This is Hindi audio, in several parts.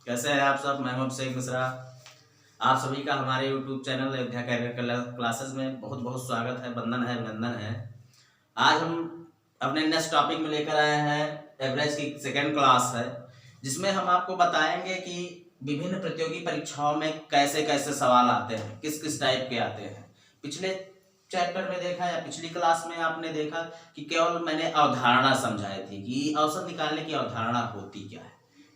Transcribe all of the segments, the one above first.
कैसे हैं आप सब। मैं मोहम्मद शेख मिश्रा। आप सभी का हमारे YouTube channel Ayodhya career classes में बहुत बहुत स्वागत है, वंदन है, अभिनंदन है। आज हम अपने नेक्स्ट टॉपिक में लेकर आए हैं, एवरेज की सेकेंड क्लास है, जिसमें हम आपको बताएंगे कि विभिन्न प्रतियोगी परीक्षाओं में कैसे कैसे सवाल आते हैं, किस किस टाइप के आते हैं। पिछले चैप्टर में देखा या पिछली क्लास में आपने देखा कि केवल मैंने अवधारणा समझाई थी कि औसत निकालने की अवधारणा होती क्या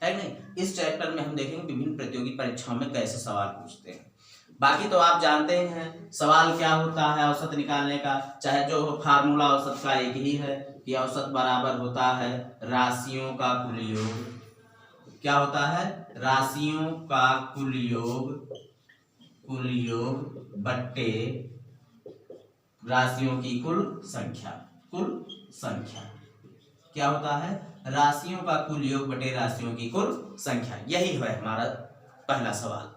है नहीं। इस चैप्टर में हम देखेंगे विभिन्न प्रतियोगी परीक्षाओं में कैसे सवाल पूछते हैं। बाकी तो आप जानते हैं सवाल क्या होता है औसत निकालने का, चाहे जो फार्मूला औसत का एक ही है कि औसत बराबर होता है राशियों का कुल योग। क्या होता है? राशियों का कुल योग बट्टे राशियों की कुल संख्या। क्या होता है? राशियों का कुल योग बटे राशियों की कुल संख्या। यही है हमारा पहला सवाल।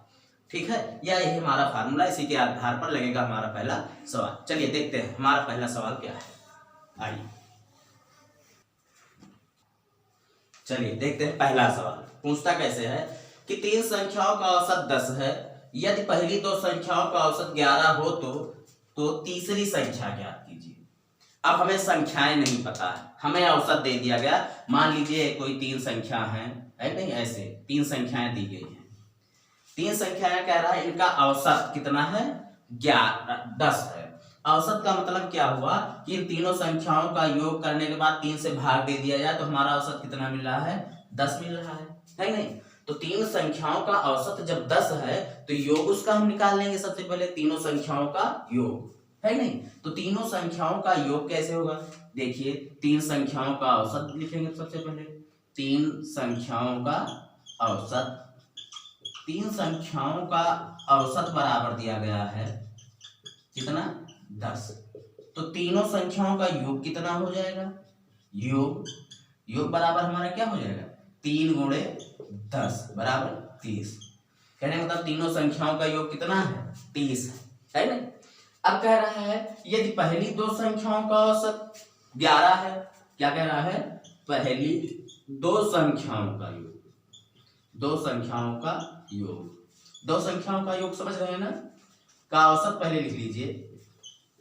ठीक है, यही हमारा फार्मूला, इसी के आधार पर लगेगा हमारा पहला सवाल। चलिए देखते हैं हमारा पहला सवाल क्या है। आइए चलिए देखते हैं पहला सवाल पूछता कैसे है कि तीन संख्याओं का औसत 10 है। यदि पहली दो संख्याओं का औसत 11 हो तो तीसरी संख्या ज्ञात कीजिए। अब हमें संख्याएं नहीं पता है, हमें औसत दे दिया गया। मान लीजिए कोई तीन संख्या है नहीं, ऐसे तीन संख्याएं दी गई हैं। तीन संख्याएं कह रहा है इनका औसत कितना है? 10 है। औसत का मतलब क्या हुआ कि इन तीनों संख्याओं का योग करने के बाद 3 से भाग दे दिया जाए तो हमारा औसत कितना मिल रहा है? 10 मिल रहा है नहीं। तो तीन संख्याओं का औसत जब 10 है तो योग उसका हम निकाल लेंगे। सबसे पहले तीनों संख्याओं का योग है नहीं, तो तीनों संख्याओं का योग कैसे होगा? देखिए, तीन संख्याओं का औसत लिखेंगे सबसे पहले। तीन संख्याओं का औसत, तीन संख्याओं का औसत बराबर दिया गया है कितना? 10। तो तीनों संख्याओं का योग कितना हो जाएगा? योग बराबर हमारा क्या हो जाएगा? 3 गुणे 10 बराबर 30। कहने का मतलब तीनों संख्याओं का योग कितना है? 30 है ना। अब कह रहा है यदि पहली दो संख्याओं का औसत 11 है। क्या कह रहा है? पहली दो संख्याओं का योग, दो संख्याओं का योग समझ रहे हैं ना, का औसत पहले लिख लीजिए।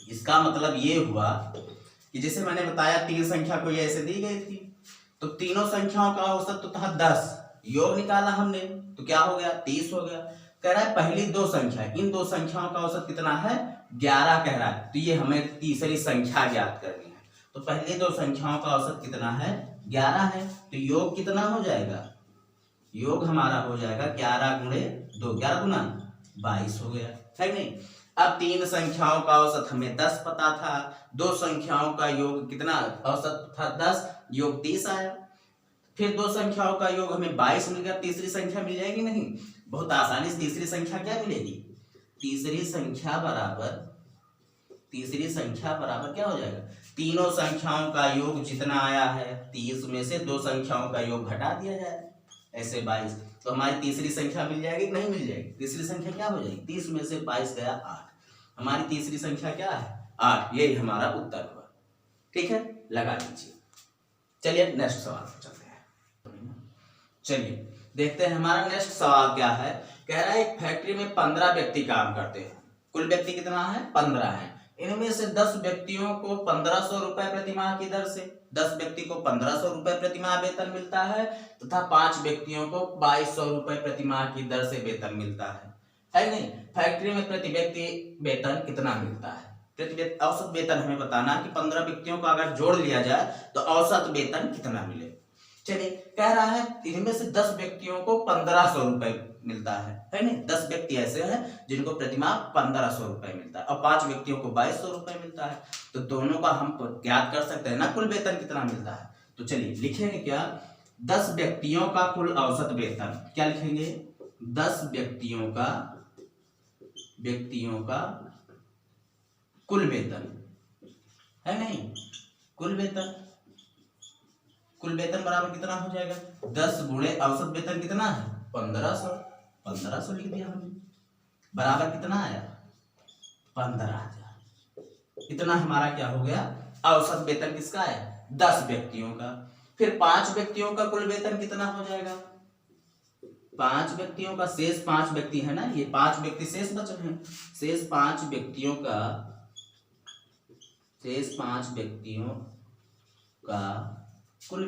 इसका मतलब ये हुआ कि जैसे मैंने बताया तीन संख्या को ये ऐसे दी गई थी, तो तीनों संख्याओं का औसत तो था 10, योग निकाला हमने तो क्या हो गया? 30 हो गया। कह रहा है पहली दो संख्या, इन दो संख्याओं का औसत कितना है? 11 कह रहा है, तो ये हमें तीसरी संख्या ज्ञात करनी है। तो पहली दो संख्याओं का औसत कितना है? 11 है। तो योग कितना हो जाएगा? योग हमारा हो जाएगा 11 गुणे 2, 11 गुना 22 हो गया है नहीं। अब तीन संख्याओं का औसत हमें 10 पता था, दो संख्याओं का योग कितना औसत था? 10, योग 30 आया। फिर दो संख्याओं का योग हमें 22 मिल गया, तीसरी संख्या मिल जाएगी नहीं? बहुत आसानी से तीसरी संख्या क्या मिलेगी? तीसरी संख्या बराबर क्या हो जाएगा? तीनों संख्याओं का योग जितना आया है 30 में से दो संख्याओं का योग घटा दिया जाए, ऐसे 22। तो हमारी तीसरी संख्या मिल जाएगी कि नहीं मिल जाएगी? तीसरी संख्या क्या हो जाएगी? 30 में से 22 गया 8। हमारी तीसरी संख्या क्या है? 8। यही हमारा उत्तर हुआ। ठीक है, लगा लीजिए। चलिए नेक्स्ट सवाल चलते हैं। चलिए देखते हैं हमारा नेक्स्ट सवाल क्या है। कह रहा है एक फैक्ट्री में 15 व्यक्ति काम करते हैं। कुल व्यक्ति कितना है? 15 है। इनमें से 10 व्यक्तियों को 1500 रुपए प्रति माह की दर से 10 व्यक्ति को 1500 रुपए प्रति माह वेतन मिलता है तथा 5 व्यक्तियों को 2200 रुपए प्रति माह की दर से वेतन मिलता है नहीं। फैक्ट्री में प्रति व्यक्ति वेतन कितना मिलता है? औसत वेतन हमें बताना कि 15 व्यक्तियों को अगर जोड़ लिया जाए तो औसत वेतन कितना मिले। चलिए, कह रहा है इनमें से 10 व्यक्तियों को 1500 रुपए मिलता है नहीं। 10 व्यक्ति ऐसे हैं जिनको प्रतिमाह 1500 रुपए मिलता है और 5 व्यक्तियों को 2200 रुपए मिलता है। तो दोनों का हम ज्ञात कर सकते हैं ना कुल वेतन कितना मिलता है। तो चलिए लिखेंगे क्या? 10 व्यक्तियों का कुल औसत वेतन क्या लिखेंगे? 10 व्यक्तियों का कुल वेतन है नहीं। कुल वेतन बराबर कितना हो जाएगा? 10 गुणे औसत वेतन कितना है? 1500 लिख दिया हमने, बराबर कितना आया? 15,000। इतना हमारा क्या हो गया? औसत वेतन किसका है? 10 व्यक्तियों का। फिर 5 व्यक्तियों का कुल वेतन कितना हो जाएगा? 5 व्यक्तियों का शेष 5 व्यक्ति है ना, ये 5 व्यक्ति शेष बचे हैं। शेष 5 व्यक्तियों का कुल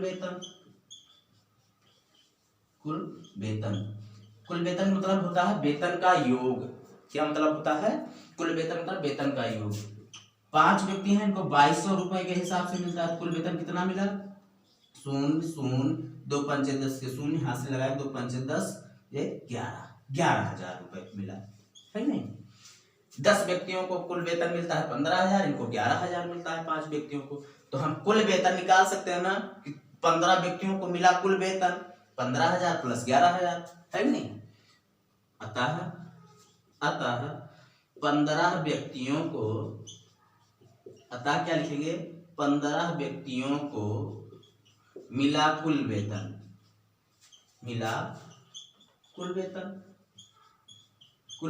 वेतन मतलब होता है वेतन का योग। क्या मतलब होता है? कुल वेतन का वेतन का योग। 5 व्यक्ति हैं, इनको 2200 रुपए के हिसाब से मिलता है। कुल वेतन कितना मिला? 0 2 पंचे 10 के 0 हाथ से लगाए, 2 पंचे 10, ये 11,000 रुपए मिला है नहीं। 10 व्यक्तियों को कुल वेतन मिलता है 15,000, इनको 11,000 मिलता है 5 व्यक्तियों को। तो हम कुल वेतन निकाल सकते हैं ना कि 15 व्यक्तियों को मिला कुल वेतन 15,000 प्लस 11,000 है नहीं। अतः 15 व्यक्तियों को, अतः क्या लिखेंगे? 15 व्यक्तियों को मिला कुल वेतन, कुल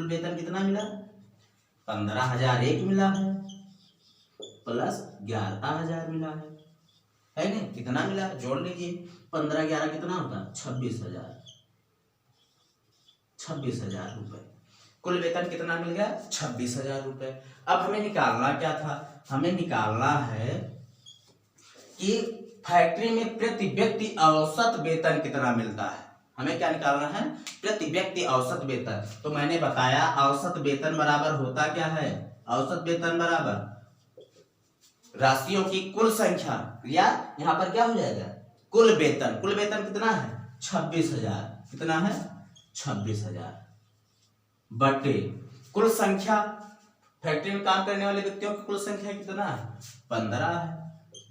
वेतन कितना मिला? 15,001 मिला है प्लस 11,000 मिला है नहीं? कितना मिला? जोड़ लीजिए, 15 11 कितना होता है? 26,000 रुपए। कुल वेतन कितना मिल गया? 26,000 रुपए। अब हमें निकालना क्या था? हमें निकालना है कि फैक्ट्री में प्रति व्यक्ति औसत वेतन कितना मिलता है। हमें क्या निकालना है? प्रति व्यक्ति औसत वेतन। तो मैंने बताया औसत वेतन बराबर होता क्या है? औसत वेतन बराबर राशियों की कुल संख्या, या यहाँ पर क्या हो जाएगा? कुल वेतन। कुल वेतन कितना है? 26,000। कितना है? 26,000 बटे कुल संख्या, फैक्ट्री में काम करने वाले व्यक्तियों की कुल संख्या कितना है? 15 है।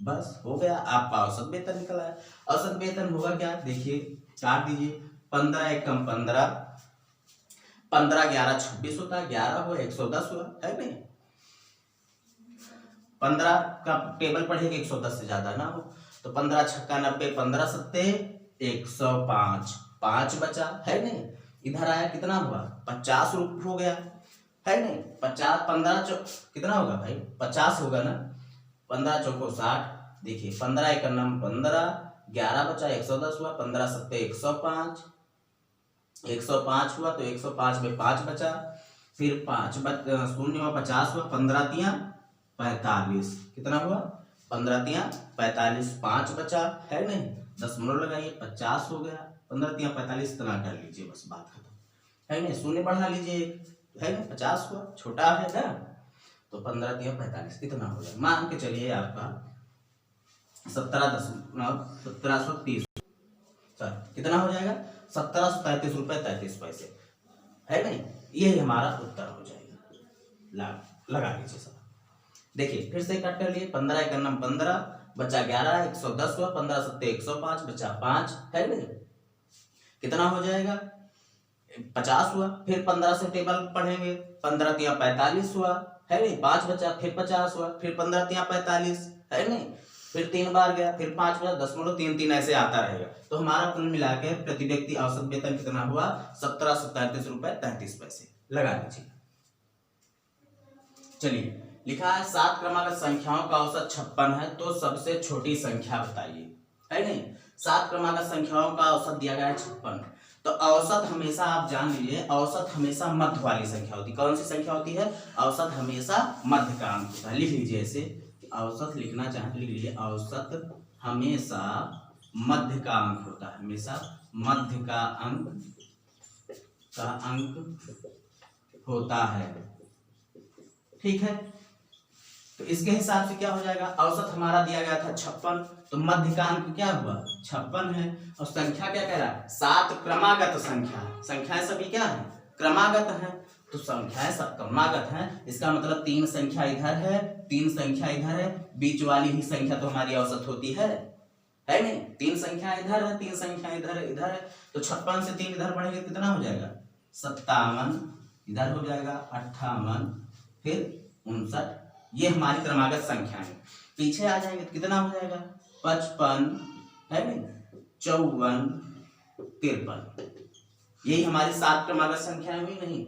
बस हो गया, आपका औसत वेतन निकला है। औसत वेतन होगा क्या? देखिए, काट दीजिए, 15 एकम 15, 15 11 26 होता है, 11 हुआ 110 हुआ है नहीं। 15 का टेबल पढ़ेगा 110 से ज्यादा ना हो, तो 15 छक्का 90, 15 सत्ते 105, 5 बचा है नहीं। इधर आया कितना हुआ? 50 हो गया है नहीं। 50 15 कितना होगा भाई? 50 होगा ना। 15 चौको 60, देखिए 15 एक 15, 11 बचा 110 हुआ, 15 सत्ते 105, 105 हुआ तो 105 में 5 बचा, फिर 5 शून्य हुआ, 50 हुआ, 15 तिया 45, कितना हुआ? 15 तिया 45, 5 बचा है नहीं। दशमलव लगाइए, 50 हो गया, 15 तिया 45 इतना कर लीजिए, बस बात खत्म है नहीं। शून्य बढ़ा लीजिए है ना, 50 हुआ, छोटा है ना, तो 15 तिया 45 इतना हो जाए। मान के चलिए आपका 1730 कितना हो जाएगा? 1733 रुपए 33 पैसे है नहीं। ये हमारा उत्तर हो जाएगा। लगा लीजिए सब। देखिए फिर से कट कर लिए, 15 एक 15 बचा 11, 110 हुआ, 15 सत्ते 105 बचा 5 है नहीं। कितना हो जाएगा? 50 हुआ। फिर 15 से टेबल पढ़ेंगे, 15 तिया 45 हुआ है नहीं, 5 बचा, फिर 50 हुआ, फिर 15 तिया 45 है नहीं, फिर 3 बार गया, फिर 5 बचा, 0.33 ऐसे आता रहेगा। तो हमारा कुल मिला के प्रति व्यक्ति औसत वेतन कितना हुआ? 1733 रुपए 33 पैसे। लगा लीजिए। चलिए, लिखा है 7 क्रमागत संख्याओं का औसत 56 है, तो सबसे छोटी संख्या बताइए है नहीं। 7 क्रमागत संख्याओं का औसत दिया गया है 56। तो औसत हमेशा आप जान लीजिए, औसत हमेशा मध्य वाली संख्या होती है। कौन सी संख्या होती है? औसत हमेशा मध्य का अंक होता है। लिख लीजिए ऐसे, औसत लिखना चाहे तो लिख लीजिए, औसत हमेशा मध्य का अंक होता है, हमेशा मध्य का अंक होता है। ठीक है, तो इसके हिसाब से क्या हो जाएगा? औसत हमारा दिया गया था 56, तो मध्य का अंक क्या हुआ? 56 है। और संख्या क्या कह रहा है? 7 क्रमागत संख्या। संख्याएं सभी क्या है? क्रमागत है। तो संख्याएं सब क्रमागत हैं, इसका मतलब 3 संख्या इधर है, 3 संख्या इधर है, बीच वाली ही संख्या तो हमारी औसत होती है नहीं। 3 संख्या इधर है, 3 संख्या इधर है, इधर है, तो 56 से 3 इधर बढ़ेंगे कितना हो जाएगा? 57 इधर हो जाएगा, 58 फिर 59। ये हमारी क्रमागत संख्या है। पीछे आ जाएंगे तो कितना हो जाएगा? 55 है नहीं, 54 53। यही हमारी 7 क्रमागत संख्याएं हुई नहीं।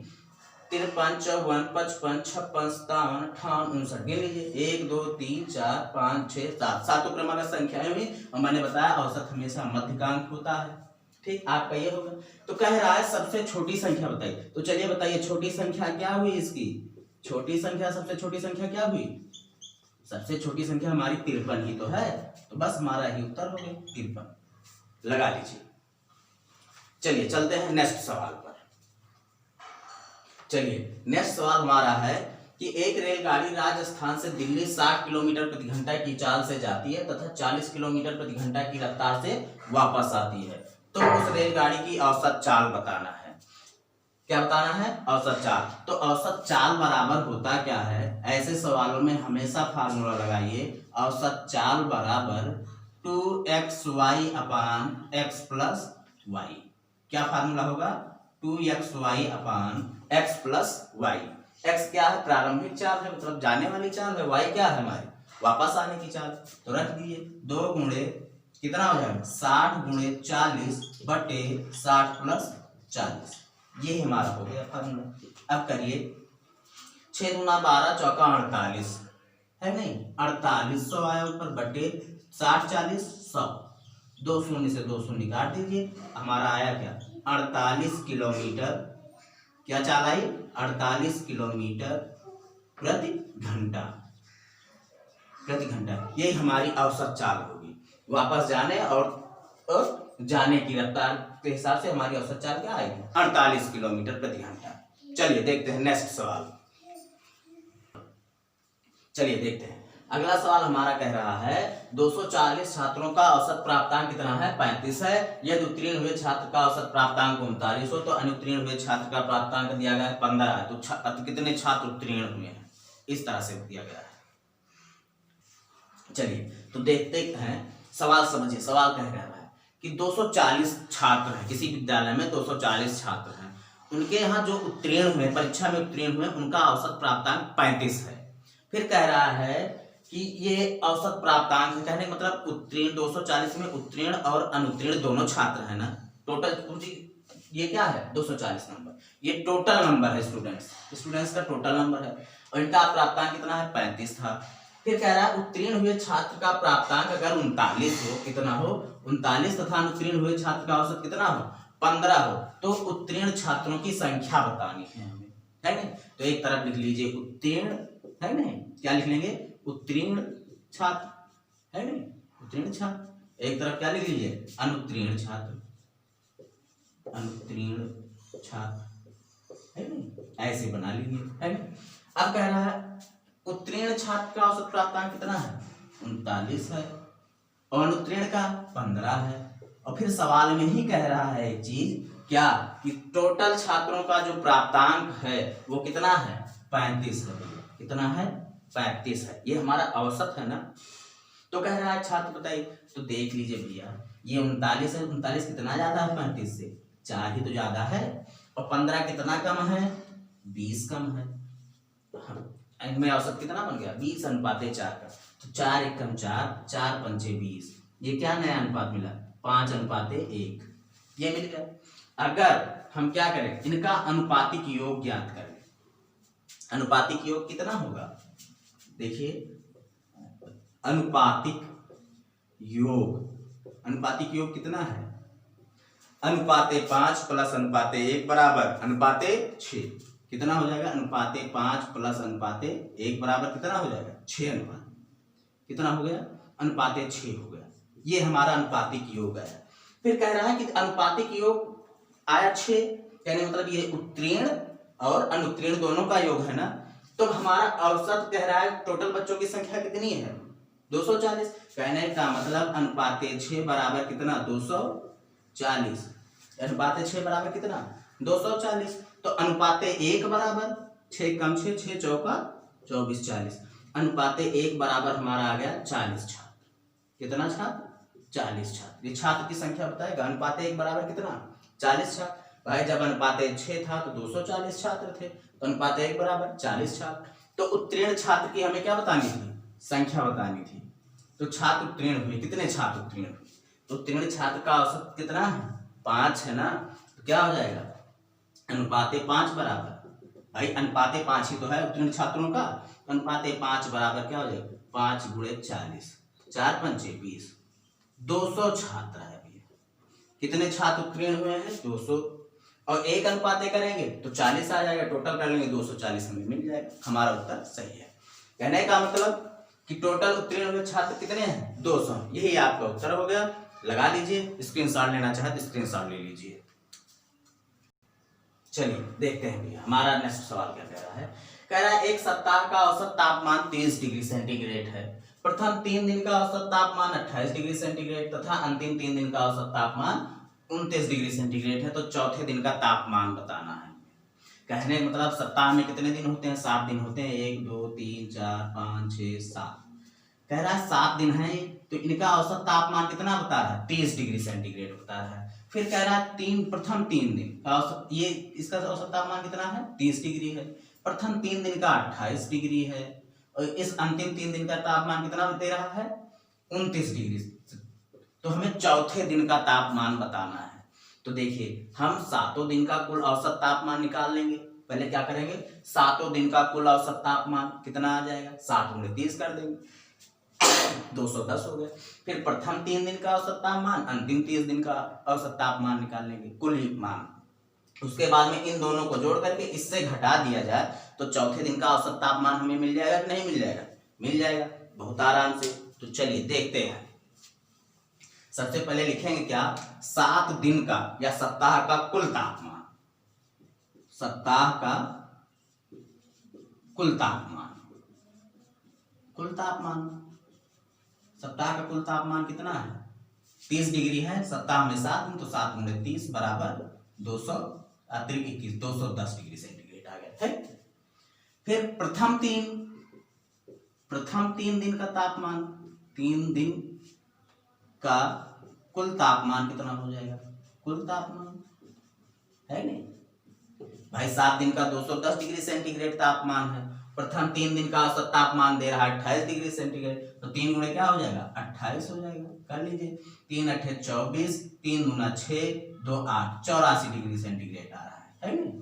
53 54 55 56 57 58 59 गिन लीजिए, 1 2 3 4 5 6 7 सातों क्रमागत संख्याएं हुई। और मैंने बताया औसत हमेशा मध्य का अंक होता है। ठीक, आपका ये होगा। तो कह रहा है सबसे छोटी संख्या बताइए। तो चलिए बताइए छोटी संख्या क्या हुई इसकी, छोटी संख्या, सबसे छोटी संख्या क्या हुई, सबसे छोटी संख्या हमारी 53 ही तो है, तो बस हमारा ही उत्तर हो गया 53, लगा लीजिए। चलिए चलते हैं नेक्स्ट सवाल पर। चलिए नेक्स्ट सवाल हमारा है कि एक रेलगाड़ी राजस्थान से दिल्ली 60 किलोमीटर प्रति घंटा की चाल से जाती है तथा 40 किलोमीटर प्रति घंटा की रफ्तार से वापस आती है, तो उस रेलगाड़ी की औसत चाल बताना है। क्या बताना है, औसत चाल। तो औसत चाल बराबर होता क्या है, ऐसे सवालों में हमेशा फार्मूला लगाइए, औसत चाल बराबर 2xy अपान x प्लस वाई। क्या फार्मूला होगा, 2xy अपान x प्लस वाई। x क्या है, प्रारंभिक चाल है, मतलब जाने वाली चाल है, y क्या है हमारी वापस आने की चाल। तो रख दिए 2 गुणे कितना हो जाएगा 60 गुणे 40 बटे 60 प्लस 40, ये हमारा हो गया फार्मूला। अब करिए 6 दूना 12 चौका 48 है नहीं, 4800 आया ऊपर बटे 60 40 100, 2 शून्य से 2 शून्य काट दीजिए, हमारा आया क्या 48 किलोमीटर, क्या चाल आई 48 किलोमीटर प्रति घंटा, प्रति घंटा। यही हमारी औसत चाल होगी, वापस जाने और जाने की रफ्तार के हिसाब से हमारी औसत चाल क्या आएगी 48 किलोमीटर प्रति घंटा। चलिए देखते हैं नेक्स्ट सवाल। चलिए देखते हैं अगला सवाल हमारा कह रहा है 240 छात्रों का औसत प्राप्तांक कितना है 35 है, यदि उत्तीर्ण हुए छात्र का औसत प्राप्तांक 39 हो तो अनुत्तीर्ण हुए छात्र का प्राप्तांक दिया गया है 15 है, तो कितने छात्र उत्तीर्ण हुए हैं, इस तरह से दिया गया है। चलिए तो देखते हैं सवाल, समझिए सवाल कह रहा है कि 240 छात्र हैं, किसी विद्यालय में 240 छात्र हैं, उनके यहाँ जो उत्तीर्ण हुए, परीक्षा में उत्तीर्ण हुए, उनका औसत प्राप्तांक 35 है। फिर कह रहा है कि ये औसत प्राप्तांक है, कहने का मतलब उत्तीर्ण 240 में उत्तीर्ण और अनुत्तीर्ण दोनों छात्र हैं ना, टोटल ये क्या है 240 नंबर, ये टोटल नंबर है स्टूडेंट्स का टोटल नंबर है, और इनका प्राप्तांक कितना है 35 था। फिर कह रहा है उत्तीर्ण हुए छात्र का प्राप्तांक अगर 39 हो, कितना हो 39, तथा अनुत्तीर्ण हुए छात्र का औसत कितना हो 15 हो, तो उत्तीर्ण छात्रों की संख्या बतानी है हमें, है नहीं। तो एक तरफ लिख लीजिए उत्तीर्ण, है नहीं, क्या लिख लेंगे उत्तीर्ण छात्र, है नहीं, उत्तीर्ण छात्र, एक तरफ क्या लिख लीजिए अनुत्तीर्ण छात्र, अनुत्तीर्ण छात्र, है नहीं, ऐसे बना लीजिए, है नहीं। अब कह रहा है उत्तीर्ण छात्र का औसत प्राप्तांक कितना है 39 है, और अनुत्तीर्ण का 15 है, और फिर सवाल में ही कह रहा है एक चीज क्या कि टोटल छात्रों का जो प्राप्तांक है वो कितना है 35 है, कितना है 35 है, ये हमारा औसत है ना। तो कह रहा है छात्र बताइए, तो देख लीजिए भैया ये 39 है, 39 कितना ज्यादा है 35 से, 4 ही तो ज्यादा है, और 15 कितना कम है 20 कम है, इनमें औसत कितना बन गया 20:4 का, तो 4 × 4 4 × 5 20, ये क्या नया अनुपात मिला 5:1, ये मिल गया। अगर हम क्या करें इनका अनुपातिक योग ज्ञात करें, अनुपातिक योग कितना होगा, देखिए अनुपातिक योग कितना है, अनुपाते 5 प्लस अनुपाते 1 बराबर अनुपाते 6, कितना हो जाएगा अनुपाते 5 प्लस अनुपाते 1 बराबर कितना हो जाएगा 6 अनुपात, कितना हो गया अनुपाते 6 हो गया, ये हमारा अनुपातिक योग है। फिर कह रहा है कि अनुपातिक योग आया 6, यानी मतलब ये उत्तीर्ण और अनुत्तीर्ण दोनों का योग है ना, तो हमारा औसत कह रहा है टोटल बच्चों की संख्या कितनी है 240, कहने का मतलब अनुपाते 6 बराबर कितना 240, अनुपाते 6 बराबर कितना 240, तो अनुपाते 1 बराबर 6 कम 6 6 चौका 24 40, अनुपाते 1 बराबर हमारा आ गया 40 छात्र, कितना छात्र 40 छात्र, ये छात्र की संख्या बताएगा। अनुपाते 1 बराबर कितना 40 छात्र, भाई जब अनुपाते 6 था तो 240 छात्र थे, तो अनुपाते 1 बराबर 40 छात्र, तो उत्तीर्ण छात्र की हमें क्या बतानी थी संख्या बतानी थी, तो छात्र उत्तीर्ण हुए, कितने छात्र उत्तीर्ण हुए, तो उत्तीर्ण छात्र का औसत कितना है 5 है ना, तो क्या हो जाएगा अनुपाते 5 बराबर, भाई अनुपाते 5 ही तो है उत्तीर्ण छात्रों का, अनुपाते 5 बराबर क्या हो जाएगा 5 × 40 4 × 5 20, 200 छात्र है भैया, कितने छात्र उत्तीर्ण हुए हैं? 200। और 1 अनुपात करेंगे तो 40 आ जाएगा, टोटल कर लेंगे 240 हमें मिल जाएगा। हमारा उत्तर सही है। कहने का मतलब कि टोटल उत्तीर्ण हुए छात्र कितने हैं? 200। यही आपका उत्तर हो गया। लगा लीजिए, स्क्रीनशॉट लेना चाहे तो स्क्रीनशॉट ले लीजिए। चलिए देखते हैं भैया हमारा नेक्स्ट सवाल क्या कह रहा है। कह रहा है एक सप्ताह का औसत तापमान 30 डिग्री सेंटीग्रेड है। प्रथम 3 दिन का औसत तापमान 28 डिग्री सेंटीग्रेड तथा अंतिम 3 दिन का औसत तापमान 29 डिग्री सेंटीग्रेड है। तो चौथे दिन का तापमान बताना है। कहने मतलब सप्ताह में कितने दिन होते हैं? 7 दिन होते हैं। 1 2 3 4 5 6 7। कह रहा है 7 दिन है तो इनका औसत तापमान कितना बता रहा है? 30 डिग्री सेंटीग्रेड बता रहा है। फिर कह रहा है प्रथम 3 दिन का औसत, ये इसका औसत तापमान कितना है? 30 डिग्री है। प्रथम 3 दिन का 28 डिग्री है और इस अंतिम 3 दिन का तापमान कितना दे रहा है? 29 डिग्री। तो हमें चौथे दिन का तापमान बताना है। तो देखिए हम 7 दिन का कुल औसत तापमान निकाल लेंगे। पहले क्या करेंगे? 7 दिन का कुल औसत तापमान कितना आ जाएगा? 7 गुणे 30 कर देंगे, 210 हो गए। फिर प्रथम 3 दिन का औसत तापमान, अंतिम 30 दिन का औसत तापमान निकाल लेंगे, कुल मान। उसके बाद में इन दोनों को जोड़ करके इससे घटा दिया जाए तो चौथे दिन का औसत तापमान हमें मिल जाएगा कि नहीं मिल जाएगा? मिल जाएगा बहुत आराम से। तो चलिए देखते हैं। सबसे पहले लिखेंगे क्या? 7 दिन का या सप्ताह का कुल तापमान। सप्ताह का कुल तापमान, कुल तापमान सप्ताह का कुल तापमान कितना है? 30 डिग्री है। सप्ताह में 7 दिन तो 7 गुणे 30 बराबर 200 अतिरिक्त 21 210 डिग्री सेंटीग्रेड आ गया है। फिर प्रथम 3 दिन का तापमान, 3 दिन का कुल तापमान कितना हो जाएगा? कुल तापमान है नहीं भाई, 7 दिन का 210 डिग्री सेंटीग्रेड तापमान है। प्रथम 3 दिन का औसत तापमान दे रहा है 28 डिग्री सेंटीग्रेड। तो 3 गुणे क्या हो जाएगा? 28 हो जाएगा। कर लीजिए, 3 8 24, 3 दूना 6, 2 8, 84 डिग्री सेंटीग्रेड आ रहा है नहीं?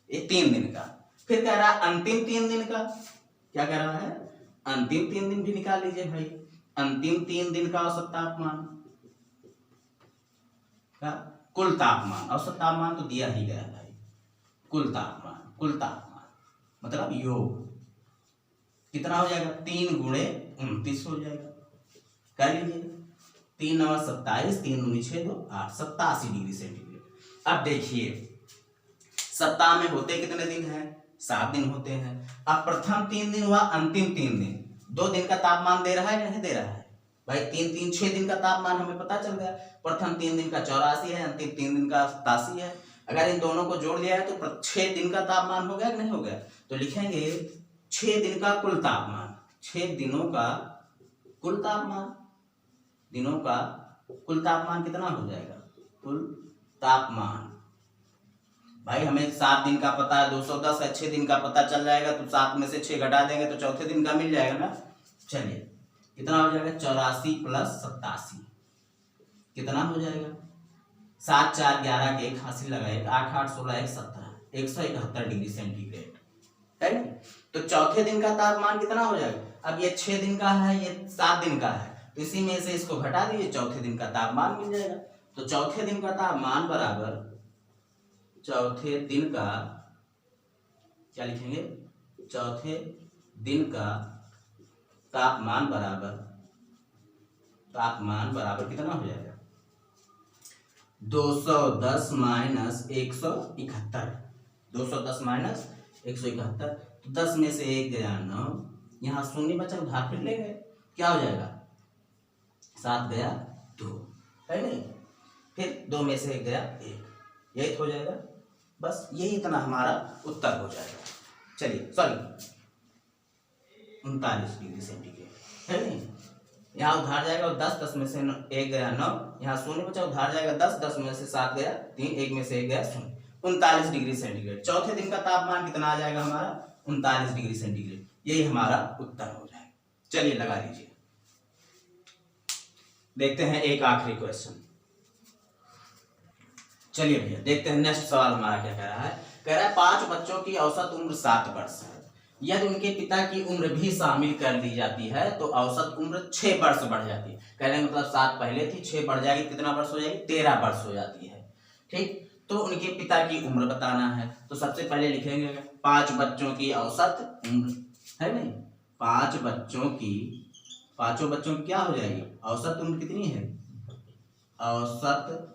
ये 3 दिन का। फिर कह रहा है अंतिम 3 दिन का। क्या कह रहा है? अंतिम 3 दिन भी निकाल लीजिए भाई। अंतिम 3 दिन का औसत तापमान का कुल तापमान, औसत तापमान तो दिया ही गया भाई। कुल तापमान मतलब योग कितना हो जाएगा? 3 गुणे 29 हो जाएगा। कर लीजिए, 3 9 27, 3 दूनी 6 2 8, 87 डिग्री सेंटीग्रेड। अब देखिए सप्ताह में होते कितने दिन हैं? 7 दिन होते हैं। अब प्रथम 3 दिन हुआ, अंतिम 3 दिन, 2 दिन का तापमान दे रहा है या नहीं दे रहा है भाई? 3 3 6 दिन का तापमान हमें पता चल गया। प्रथम 3 दिन का 84 है, अंतिम 3 दिन का 87 है। अगर इन दोनों को जोड़ लिया है तो 6 दिन का तापमान हो गया कि नहीं हो गया? तो लिखेंगे 6 दिन का कुल तापमान, 6 दिनों का कुल तापमान, दिनों का कुल तापमान कितना हो जाएगा? कुल तापमान भाई हमें 7 दिन का पता है, 210 है, 6 दिन का पता चल जाएगा तो 7 में से 6 घटा देंगे तो चौथे दिन का मिल जाएगा ना। चलिए कितना हो जाएगा? 84 प्लस 87 कितना हो जाएगा? 7 4 11 के 1 हासिल लगाए, 8 8 16 1 17, 171 डिग्री सेंटीग्रेड है ना। तो चौथे दिन का तापमान कितना हो जाएगा? अब ये 6 दिन का है, ये 7 दिन का है, तो इसी में से इसको घटा दीजिए, चौथे दिन का तापमान मिल जाएगा। तो चौथे दिन का तापमान बराबर, चौथे दिन का क्या लिखेंगे? चौथे दिन का तापमान बराबर कितना हो जाएगा? 210 माइनस 171, 210 माइनस 171। तो 10 में से 1 गया 9, यहाँ शून्य बचा, उधार फिर ले गए, क्या हो जाएगा? 7 गया 2 है नहीं। फिर 2 में से 1 गया 1, यही हो जाएगा। बस यही इतना हमारा उत्तर हो जाएगा। चलिए सॉरी 39 डिग्री सेंटीग्रेड है नहीं। यहाँ उधार जाएगा और 10, 10 में से 1 गया 9, यहाँ शून्य बचा, उधार जाएगा 10, 10 में से 7 गया 3, 1 में से 1 गया 0, 39 डिग्री सेंटीग्रेड। चौथे दिन का तापमान कितना आ जाएगा हमारा? 39 डिग्री सेंटीग्रेड। यही हमारा उत्तर हो जाएगा। चलिए लगा लीजिए। देखते हैं एक आखिरी क्वेश्चन। चलिए भैया देखते हैं नेक्स्ट सवाल हमारा क्या कह रहा है। कह रहा है 5 बच्चों की औसत उम्र 7 वर्ष है। यदि उनके पिता की उम्र भी शामिल कर दी जाती है तो औसत उम्र 6 वर्ष बढ़ जाती है। कहने का मतलब 7 पहले थी, 6 बढ़ जाएगी, कितना वर्ष हो जाएगी? 13 वर्ष हो जाती है। ठीक, तो उनके पिता की उम्र बताना है। तो सबसे पहले लिखेंगे 5 बच्चों की औसत उम्र, है नहीं? 5 बच्चों की, पांचों बच्चों की क्या हो जाएगी? औसत उम्र कितनी है? औसत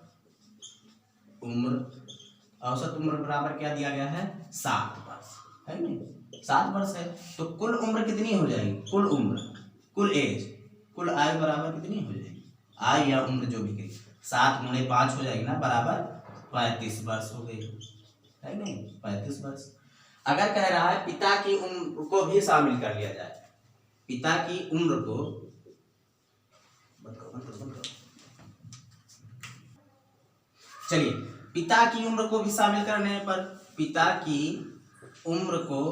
उम्र बराबर क्या दिया गया है? 7 वर्ष, है नहीं? 7 वर्ष है तो कुल उम्र कितनी हो जाएगी? कुल उम्र, कुल एज, कुल आयु बराबर कितनी हो जाएगी? आयु या उम्र जो भी कही, 7 गुणे 5 हो जाएगी ना, बराबर 35 वर्ष हो गई, है नहीं? 35 वर्ष। अगर कह रहा है पिता की उम्र को भी शामिल कर लिया जाए, पिता की उम्र को, चलिए पिता की उम्र को भी शामिल करने पर, पिता की उम्र को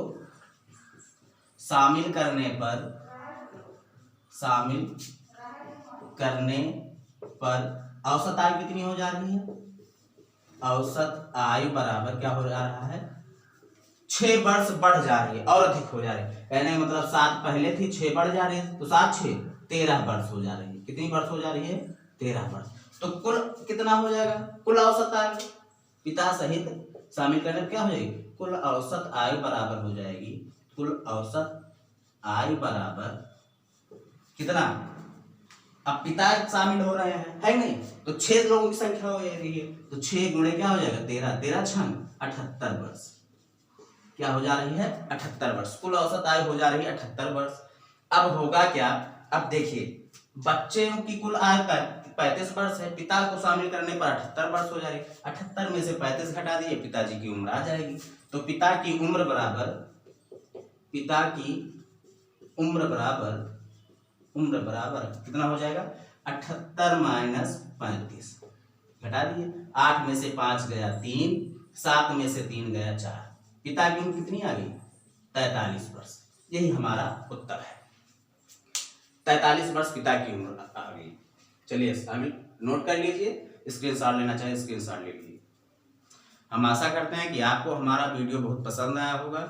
शामिल करने पर औसत आयु कितनी हो जा रही है? औसत आयु बराबर क्या हो जा रहा है? 6 वर्ष बढ़ जा रही है और अधिक हो जा रही है। कहने का मतलब 7 पहले थी, 6 बढ़ जा रही है, तो 7 6 13 वर्ष हो जा रही है। कितनी वर्ष हो जा रही है? 13 वर्ष। तो कुल कितना हो जाएगा? कुल औसत आयु पिता सहित शामिल करने पर क्या हो जाएगी? कुल औसत आयु बराबर हो जाएगी, कुल औसत आयु बराबर कितना? अब पिता शामिल हो रहे हैं, है नहीं? तो 6 लोगों की संख्या हो रही है, तो 6 गुणे क्या हो जाएगा? 13, 13 छंग 78 वर्ष। क्या हो जा रही है? 78 वर्ष। कुल औसत आयु हो जा रही है 78 वर्ष। अब होगा क्या? अब देखिए, बच्चों की कुल आयु 35 वर्ष है, पिता को शामिल करने पर 78 वर्ष हो जा रही है। 78 में से 35 घटा दीजिए, पिताजी की उम्र आ जाएगी। तो पिता की उम्र बराबर कितना हो जाएगा? 78 माइनस 35 घटा दिए, 8 में से 5 गया 3, 7 में से 3 गया 4, पिता की उम्र कितनी आ गई? 43 वर्ष। यही हमारा उत्तर है, 43 वर्ष पिता की उम्र आ गई। चलिए अभी नोट कर लीजिए, स्क्रीनशॉट लेना चाहे स्क्रीनशॉट ले लीजिए। हम आशा करते हैं कि आपको हमारा वीडियो बहुत पसंद आया होगा।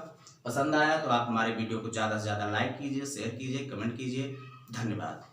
पसंद आया तो आप हमारे वीडियो को ज़्यादा से ज़्यादा लाइक कीजिए, शेयर कीजिए, कमेंट कीजिए। धन्यवाद।